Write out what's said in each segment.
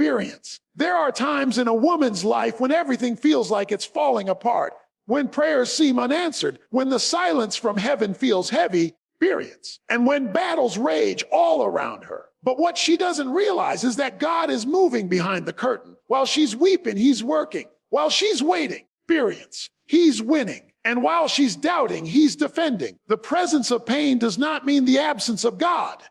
Experience. There are times in a woman's life when everything feels like it's falling apart, when prayers seem unanswered, when the silence from heaven feels heavy. Experience. And when battles rage all around her. But what she doesn't realize is that God is moving behind the curtain. While she's weeping, he's working. While she's waiting, experience, he's winning. And while she's doubting, he's defending. The presence of pain does not mean the absence of God.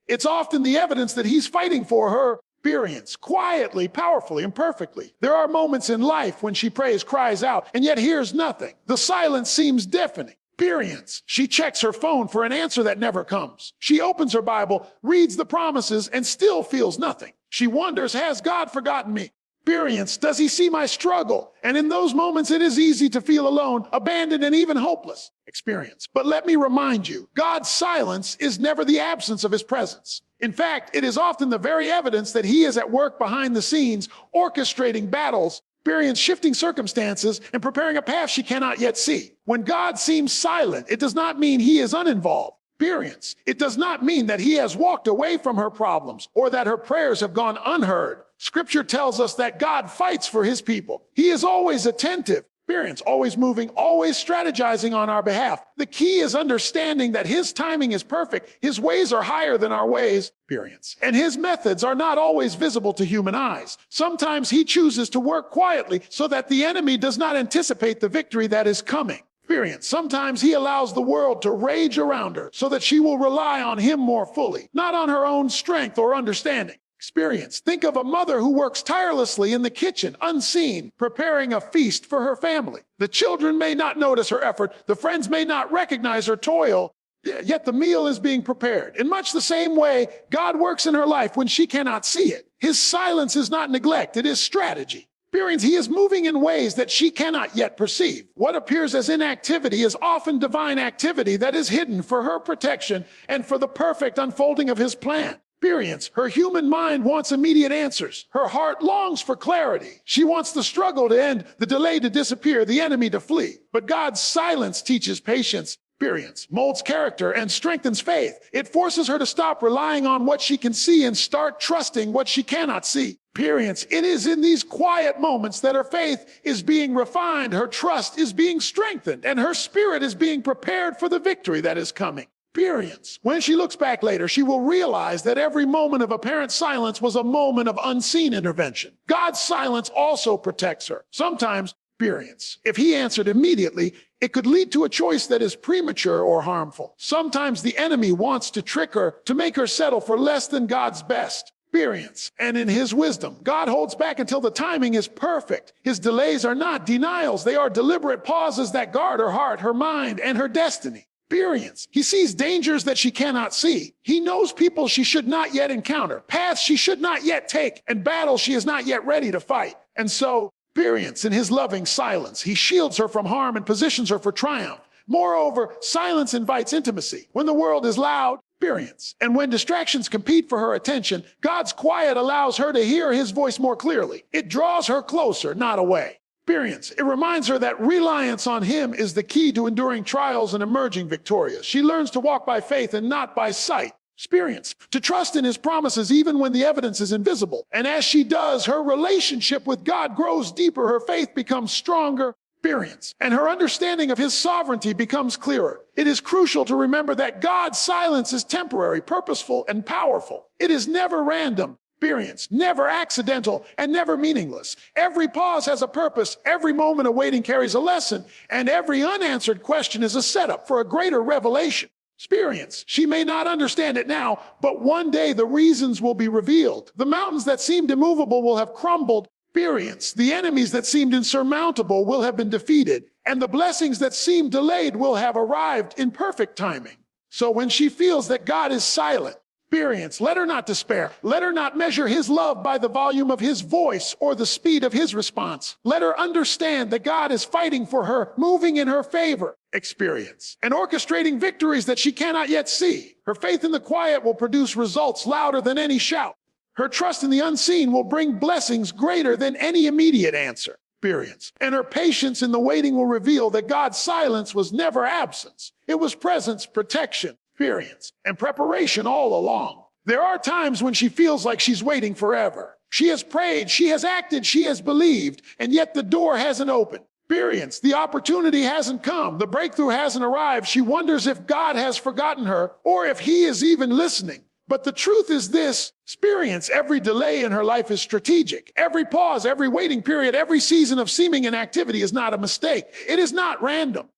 It's often the evidence that he's fighting for her. Experience, quietly, powerfully, and perfectly. There are moments in life when she prays, cries out, and yet hears nothing. The silence seems deafening. Experience. She checks her phone for an answer that never comes. She opens her Bible, reads the promises, and still feels nothing. She wonders, has God forgotten me? Experience. Does he see my struggle? And in those moments, it is easy to feel alone, abandoned, and even hopeless. Experience. But let me remind you, God's silence is never the absence of his presence. In fact, it is often the very evidence that he is at work behind the scenes, orchestrating battles, experience shifting circumstances, and preparing a path she cannot yet see. When God seems silent, it does not mean he is uninvolved. Experience. It does not mean that he has walked away from her problems or that her prayers have gone unheard. Scripture tells us that God fights for his people. He is always attentive. Experience, always moving, always strategizing on our behalf. The key is understanding that his timing is perfect. His ways are higher than our ways. Experience. And his methods are not always visible to human eyes. Sometimes he chooses to work quietly so that the enemy does not anticipate the victory that is coming. Experience. Sometimes he allows the world to rage around her so that she will rely on him more fully, not on her own strength or understanding. Experience. Think of a mother who works tirelessly in the kitchen, unseen, preparing a feast for her family. The children may not notice her effort. The friends may not recognize her toil, yet the meal is being prepared. In much the same way, God works in her life when she cannot see it. His silence is not neglect, it is strategy. Experience. He is moving in ways that she cannot yet perceive. What appears as inactivity is often divine activity that is hidden for her protection and for the perfect unfolding of his plan. Experience. Her human mind wants immediate answers. Her heart longs for clarity. She wants the struggle to end, the delay to disappear, the enemy to flee. But God's silence teaches patience. Experience. Molds character and strengthens faith. It forces her to stop relying on what she can see and start trusting what she cannot see. Experience. It is in these quiet moments that her faith is being refined, her trust is being strengthened, and her spirit is being prepared for the victory that is coming. Experience. When she looks back later, she will realize that every moment of apparent silence was a moment of unseen intervention. God's silence also protects her. Sometimes, experience. If he answered immediately, it could lead to a choice that is premature or harmful. Sometimes the enemy wants to trick her to make her settle for less than God's best. Experience. And in his wisdom, God holds back until the timing is perfect. His delays are not denials. They are deliberate pauses that guard her heart, her mind, and her destiny. Experience. He sees dangers that she cannot see. He knows people she should not yet encounter, paths she should not yet take, and battles she is not yet ready to fight. And so, experience in his loving silence. He shields her from harm and positions her for triumph. Moreover, silence invites intimacy. When the world is loud, experience. And when distractions compete for her attention, God's quiet allows her to hear his voice more clearly. It draws her closer, not away. Experience. It reminds her that reliance on him is the key to enduring trials and emerging victorious. She learns to walk by faith and not by sight. Experience. To trust in his promises even when the evidence is invisible. And as she does, her relationship with God grows deeper. Her faith becomes stronger. Experience. And her understanding of his sovereignty becomes clearer. It is crucial to remember that God's silence is temporary, purposeful, and powerful. It is never random. Experience, never accidental, and never meaningless. Every pause has a purpose, every moment of waiting carries a lesson, and every unanswered question is a setup for a greater revelation. Experience. She may not understand it now, but one day the reasons will be revealed. The mountains that seemed immovable will have crumbled. Experience. The enemies that seemed insurmountable will have been defeated, and the blessings that seemed delayed will have arrived in perfect timing. So when she feels that God is silent, experience, let her not despair. Let her not measure his love by the volume of his voice or the speed of his response. Let her understand that God is fighting for her, moving in her favor. Experience. And orchestrating victories that she cannot yet see. Her faith in the quiet will produce results louder than any shout. Her trust in the unseen will bring blessings greater than any immediate answer. Experience. And her patience in the waiting will reveal that God's silence was never absence. It was presence, protection, experience, and preparation all along. There are times when she feels like she's waiting forever. She has prayed, she has acted, she has believed, and yet the door hasn't opened. Experience. The opportunity hasn't come. The breakthrough hasn't arrived. She wonders if God has forgotten her or if he is even listening. But the truth is this, experience, every delay in her life is strategic. Every pause, every waiting period, every season of seeming inactivity is not a mistake. It is not random.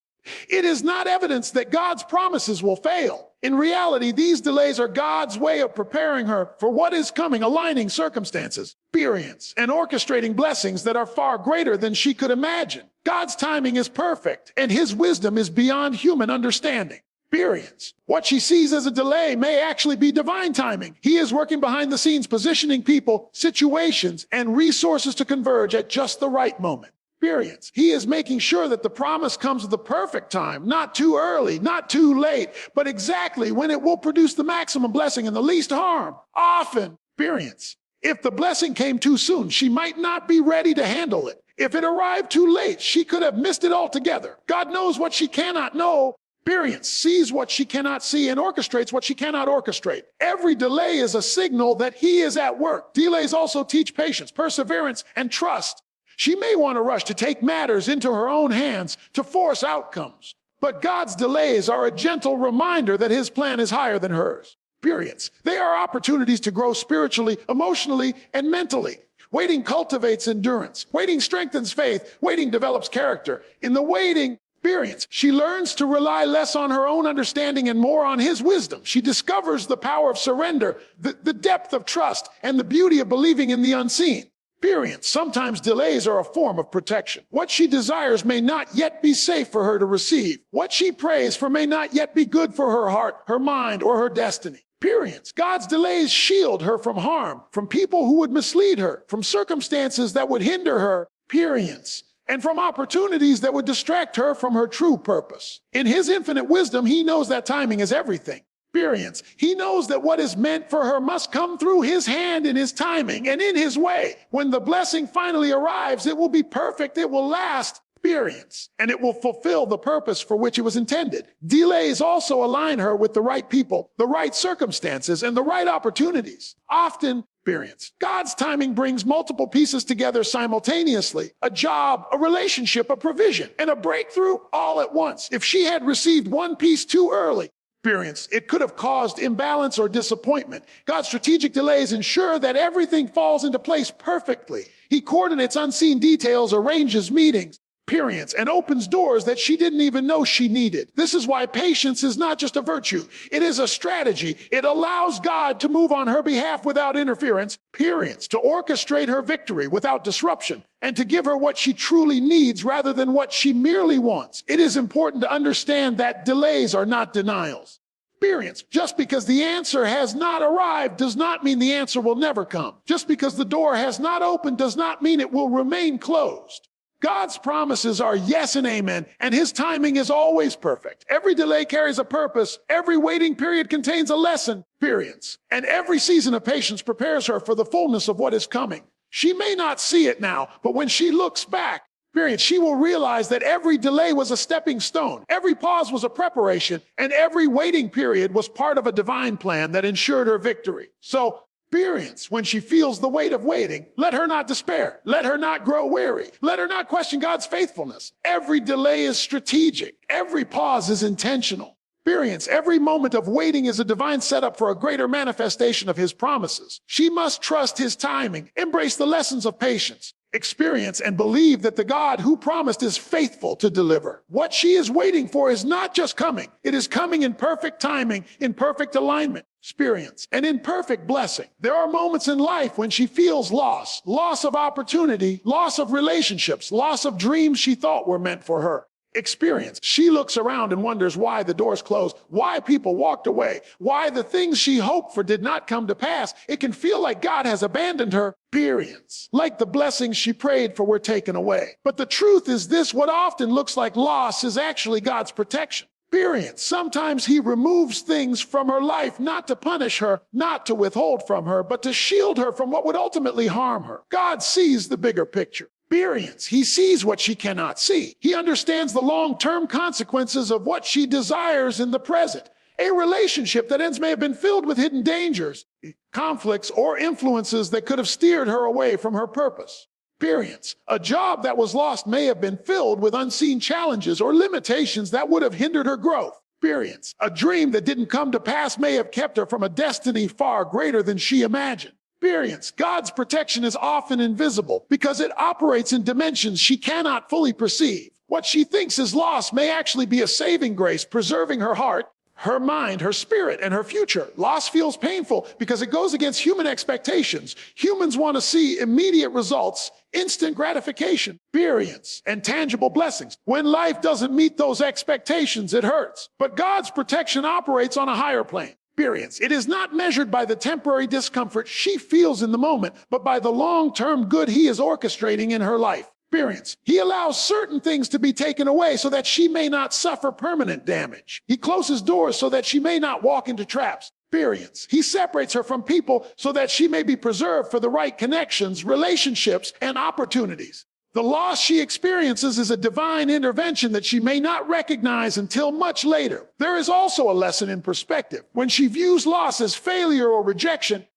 It is not evidence that God's promises will fail. In reality, these delays are God's way of preparing her for what is coming, aligning circumstances, experience, and orchestrating blessings that are far greater than she could imagine. God's timing is perfect, and his wisdom is beyond human understanding. Experience. What she sees as a delay may actually be divine timing. He is working behind the scenes, positioning people, situations, and resources to converge at just the right moment. Experience. He is making sure that the promise comes at the perfect time, not too early, not too late, but exactly when it will produce the maximum blessing and the least harm. Often, experience. If the blessing came too soon, she might not be ready to handle it. If it arrived too late, she could have missed it altogether. God knows what she cannot know. Experience sees what she cannot see and orchestrates what she cannot orchestrate. Every delay is a signal that he is at work. Delays also teach patience, perseverance, and trust. She may want to rush to take matters into her own hands to force outcomes. But God's delays are a gentle reminder that his plan is higher than hers. Experience. They are opportunities to grow spiritually, emotionally, and mentally. Waiting cultivates endurance. Waiting strengthens faith. Waiting develops character. In the waiting experience, she learns to rely less on her own understanding and more on his wisdom. She discovers the power of surrender, the depth of trust, and the beauty of believing in the unseen. Experience. Sometimes delays are a form of protection. What she desires may not yet be safe for her to receive. What she prays for may not yet be good for her heart, her mind, or her destiny. Experience. God's delays shield her from harm, from people who would mislead her, from circumstances that would hinder her. Experience. And from opportunities that would distract her from her true purpose. In his infinite wisdom, he knows that timing is everything. Experience. He knows that what is meant for her must come through his hand in his timing and in his way. When the blessing finally arrives, it will be perfect, it will last. Experience. And it will fulfill the purpose for which it was intended. Delays also align her with the right people, the right circumstances, and the right opportunities. Often, experience. God's timing brings multiple pieces together simultaneously. A job, a relationship, a provision, and a breakthrough all at once. If she had received one piece too early, experience, it could have caused imbalance or disappointment. God's strategic delays ensure that everything falls into place perfectly. He coordinates unseen details, arranges meetings, experience, and opens doors that she didn't even know she needed. This is why patience is not just a virtue. It is a strategy. It allows God to move on her behalf without interference, experience, to orchestrate her victory without disruption, and to give her what she truly needs rather than what she merely wants. It is important to understand that delays are not denials. Experience. Just because the answer has not arrived does not mean the answer will never come. Just because the door has not opened does not mean it will remain closed. God's promises are yes and amen, and his timing is always perfect. Every delay carries a purpose. Every waiting period contains a lesson, experience, and every season of patience prepares her for the fullness of what is coming. She may not see it now, but when she looks back, experience, she will realize that every delay was a stepping stone. Every pause was a preparation, and every waiting period was part of a divine plan that ensured her victory. So, experience, when she feels the weight of waiting, let her not despair. Let her not grow weary. Let her not question God's faithfulness. Every delay is strategic. Every pause is intentional. Experience, every moment of waiting is a divine setup for a greater manifestation of his promises. She must trust his timing, embrace the lessons of patience, experience, and believe that the God who promised is faithful to deliver. What she is waiting for is not just coming. It is coming in perfect timing, in perfect alignment, experience, and in perfect blessing. There are moments in life when she feels loss of opportunity, loss of relationships, loss of dreams she thought were meant for her. Experience. She looks around and wonders why the doors closed, why people walked away, why the things she hoped for did not come to pass. It can feel like God has abandoned her. Experience. Like the blessings she prayed for were taken away. But the truth is this, what often looks like loss is actually God's protection. Experience. Sometimes he removes things from her life, not to punish her, not to withhold from her, but to shield her from what would ultimately harm her. God sees the bigger picture. Experience. He sees what she cannot see. He understands the long-term consequences of what she desires in the present. A relationship that ends may have been filled with hidden dangers. conflicts, or influences that could have steered her away from her purpose. Experience. A job that was lost may have been filled with unseen challenges or limitations that would have hindered her growth. Experience. A dream that didn't come to pass may have kept her from a destiny far greater than she imagined. Experience. God's protection is often invisible because it operates in dimensions she cannot fully perceive. What she thinks is lost may actually be a saving grace, preserving her heart, her mind, her spirit, and her future. Loss feels painful because it goes against human expectations. Humans want to see immediate results, instant gratification, experience, and tangible blessings. When life doesn't meet those expectations, it hurts. But God's protection operates on a higher plane. Experience. It is not measured by the temporary discomfort she feels in the moment, but by the long-term good He is orchestrating in her life. Experience. He allows certain things to be taken away so that she may not suffer permanent damage. He closes doors so that she may not walk into traps. Experience. He separates her from people so that she may be preserved for the right connections, relationships, and opportunities. The loss she experiences is a divine intervention that she may not recognize until much later. There is also a lesson in perspective. When she views loss as failure or rejection,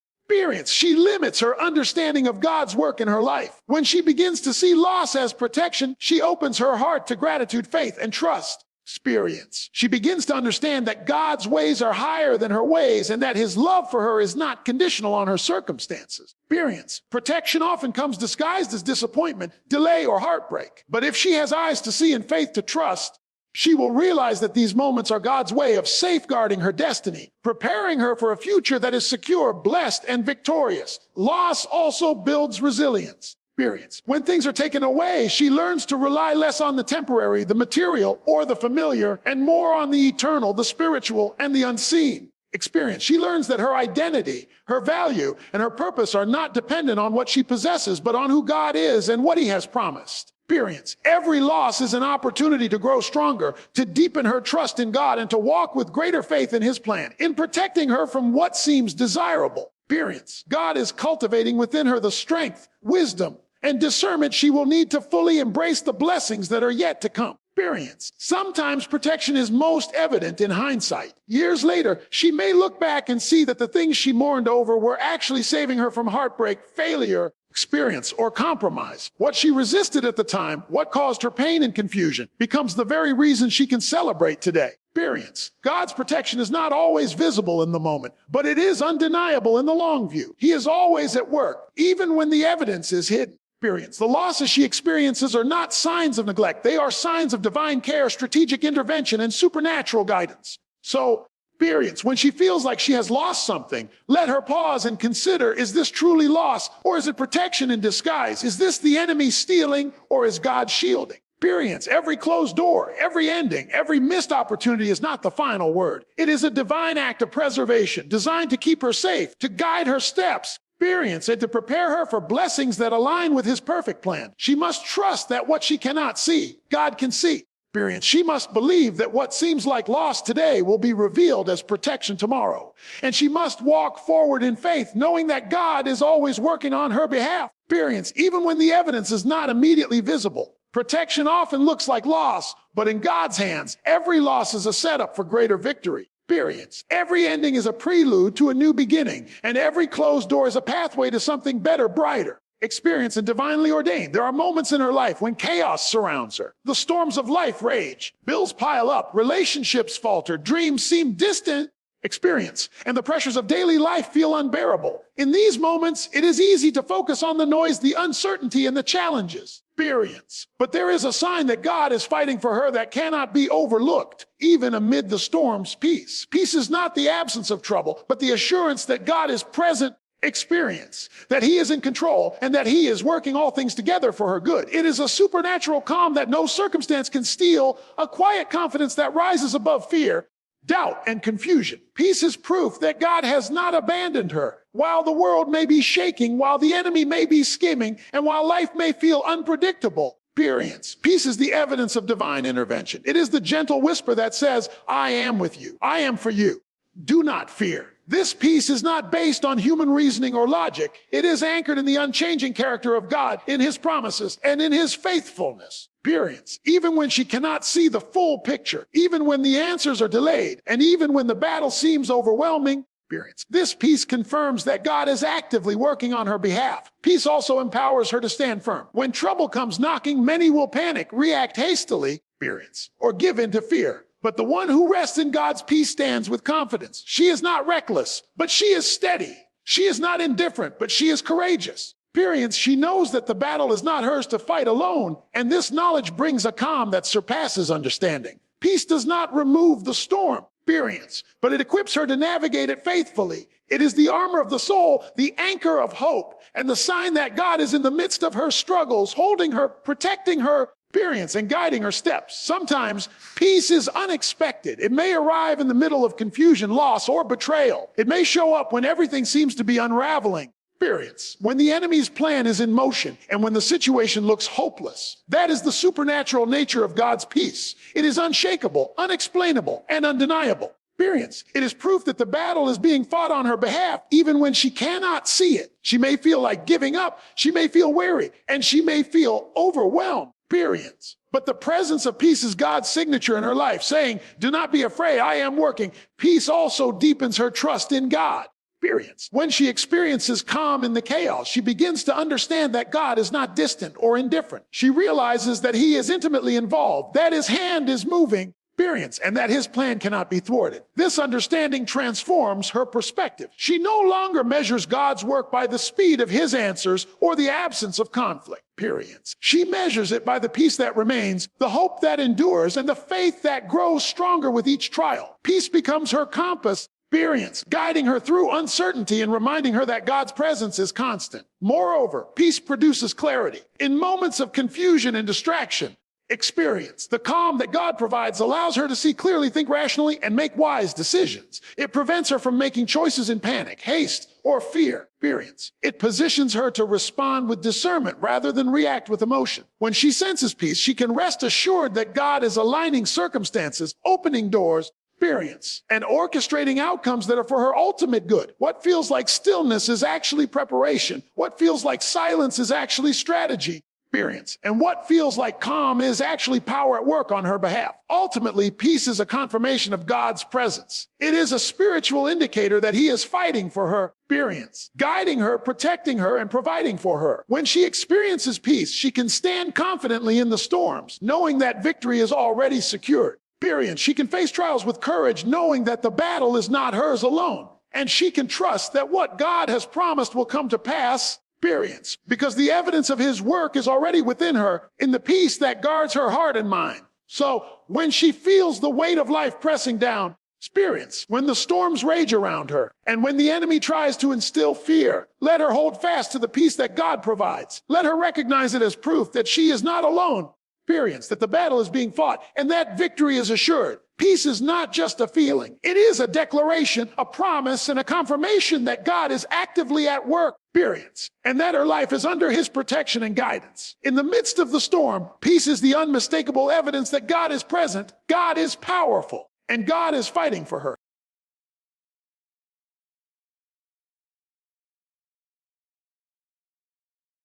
she limits her understanding of God's work in her life. When she begins to see loss as protection, she opens her heart to gratitude, faith, and trust. Experience. She begins to understand that God's ways are higher than her ways and that His love for her is not conditional on her circumstances. Experience. Protection often comes disguised as disappointment, delay, or heartbreak. But if she has eyes to see and faith to trust, she will realize that these moments are God's way of safeguarding her destiny, preparing her for a future that is secure, blessed, and victorious. Loss also builds resilience. Experience. When things are taken away, she learns to rely less on the temporary, the material, or the familiar, and more on the eternal, the spiritual, and the unseen. Experience. She learns that her identity, her value, and her purpose are not dependent on what she possesses, but on who God is and what He has promised. Experience. Every loss is an opportunity to grow stronger, to deepen her trust in God, and to walk with greater faith in His plan, in protecting her from what seems desirable. Experience. God is cultivating within her the strength, wisdom, and discernment she will need to fully embrace the blessings that are yet to come. Experience. Sometimes protection is most evident in hindsight. Years later, she may look back and see that the things she mourned over were actually saving her from heartbreak, failure, experience, or compromise. What she resisted at the time, what caused her pain and confusion, becomes the very reason she can celebrate today. Experience. God's protection is not always visible in the moment, but it is undeniable in the long view. He is always at work, even when the evidence is hidden. Experience. The losses she experiences are not signs of neglect. They are signs of divine care, strategic intervention, and supernatural guidance. So, experience. When she feels like she has lost something, let her pause and consider, is this truly loss, or is it protection in disguise? Is this the enemy stealing, or is God shielding? Experience. Every closed door, every ending, every missed opportunity is not the final word. It is a divine act of preservation designed to keep her safe, to guide her steps. Experience, and to prepare her for blessings that align with His perfect plan. She must trust that what she cannot see, God can see. Experience. She must believe that what seems like loss today will be revealed as protection tomorrow. And she must walk forward in faith, knowing that God is always working on her behalf. Experience. Even when the evidence is not immediately visible, protection often looks like loss, but in God's hands, every loss is a setup for greater victory. Experience. Every ending is a prelude to a new beginning, and every closed door is a pathway to something better, brighter. Experience and divinely ordained. There are moments in her life when chaos surrounds her. The storms of life rage. Bills pile up. Relationships falter. Dreams seem distant. Experience. And the pressures of daily life feel unbearable. In these moments, it is easy to focus on the noise, the uncertainty, and the challenges. Experience. But there is a sign that God is fighting for her that cannot be overlooked, even amid the storm's peace. Peace is not the absence of trouble, but the assurance that God is present. Experience. That He is in control and that He is working all things together for her good. It is a supernatural calm that no circumstance can steal, a quiet confidence that rises above fear, doubt, and confusion. Peace is proof that God has not abandoned her. While the world may be shaking, while the enemy may be scheming, and while life may feel unpredictable, experience. Peace is the evidence of divine intervention. It is the gentle whisper that says, I am with you. I am for you. Do not fear. This peace is not based on human reasoning or logic. It is anchored in the unchanging character of God, in His promises, and in His faithfulness. Experience. Even when she cannot see the full picture, even when the answers are delayed, and even when the battle seems overwhelming, Experience. This peace confirms that God is actively working on her behalf. Peace also empowers her to stand firm. When trouble comes knocking, many will panic, react hastily, experience, or give in to fear. But the one who rests in God's peace stands with confidence. She is not reckless, but she is steady. She is not indifferent, but she is courageous. Experience, she knows that the battle is not hers to fight alone, and this knowledge brings a calm that surpasses understanding. Peace does not remove the storm. Experience, but it equips her to navigate it faithfully. It is the armor of the soul, the anchor of hope, and the sign that God is in the midst of her struggles, holding her, protecting her experience, and guiding her steps. Sometimes peace is unexpected. It may arrive in the middle of confusion, loss, or betrayal. It may show up when everything seems to be unraveling. Experience, when the enemy's plan is in motion and when the situation looks hopeless. That is the supernatural nature of God's peace. It is unshakable, unexplainable, and undeniable. Experience, it is proof that the battle is being fought on her behalf even when she cannot see it. She may feel like giving up, she may feel weary, and she may feel overwhelmed. Experience, but the presence of peace is God's signature in her life, saying, "Do not be afraid, I am working." Peace also deepens her trust in God. Experience. When she experiences calm in the chaos, she begins to understand that God is not distant or indifferent. She realizes that he is intimately involved, that his hand is moving, experience, and that his plan cannot be thwarted. This understanding transforms her perspective. She no longer measures God's work by the speed of his answers or the absence of conflict. Experience. She measures it by the peace that remains, the hope that endures, and the faith that grows stronger with each trial. Peace becomes her compass, experience, guiding her through uncertainty and reminding her that God's presence is constant. Moreover, peace produces clarity. In moments of confusion and distraction, experience, the calm that God provides allows her to see clearly, think rationally, and make wise decisions. It prevents her from making choices in panic, haste, or fear. Experience. It positions her to respond with discernment rather than react with emotion. When she senses peace, she can rest assured that God is aligning circumstances, opening doors, experience, and orchestrating outcomes that are for her ultimate good. What feels like stillness is actually preparation. What feels like silence is actually strategy. Experience. And what feels like calm is actually power at work on her behalf. Ultimately, peace is a confirmation of God's presence. It is a spiritual indicator that he is fighting for her. Experience, guiding her, protecting her, and providing for her. When she experiences peace, she can stand confidently in the storms, knowing that victory is already secured. Experience, she can face trials with courage, knowing that the battle is not hers alone. And she can trust that what God has promised will come to pass. Experience, because the evidence of his work is already within her in the peace that guards her heart and mind. So when she feels the weight of life pressing down, experience, when the storms rage around her, and when the enemy tries to instill fear, let her hold fast to the peace that God provides. Let her recognize it as proof that she is not alone. Experience, that the battle is being fought, and that victory is assured. Peace is not just a feeling. It is a declaration, a promise, and a confirmation that God is actively at work. Experience, and that her life is under his protection and guidance. In the midst of the storm, peace is the unmistakable evidence that God is present, God is powerful, and God is fighting for her.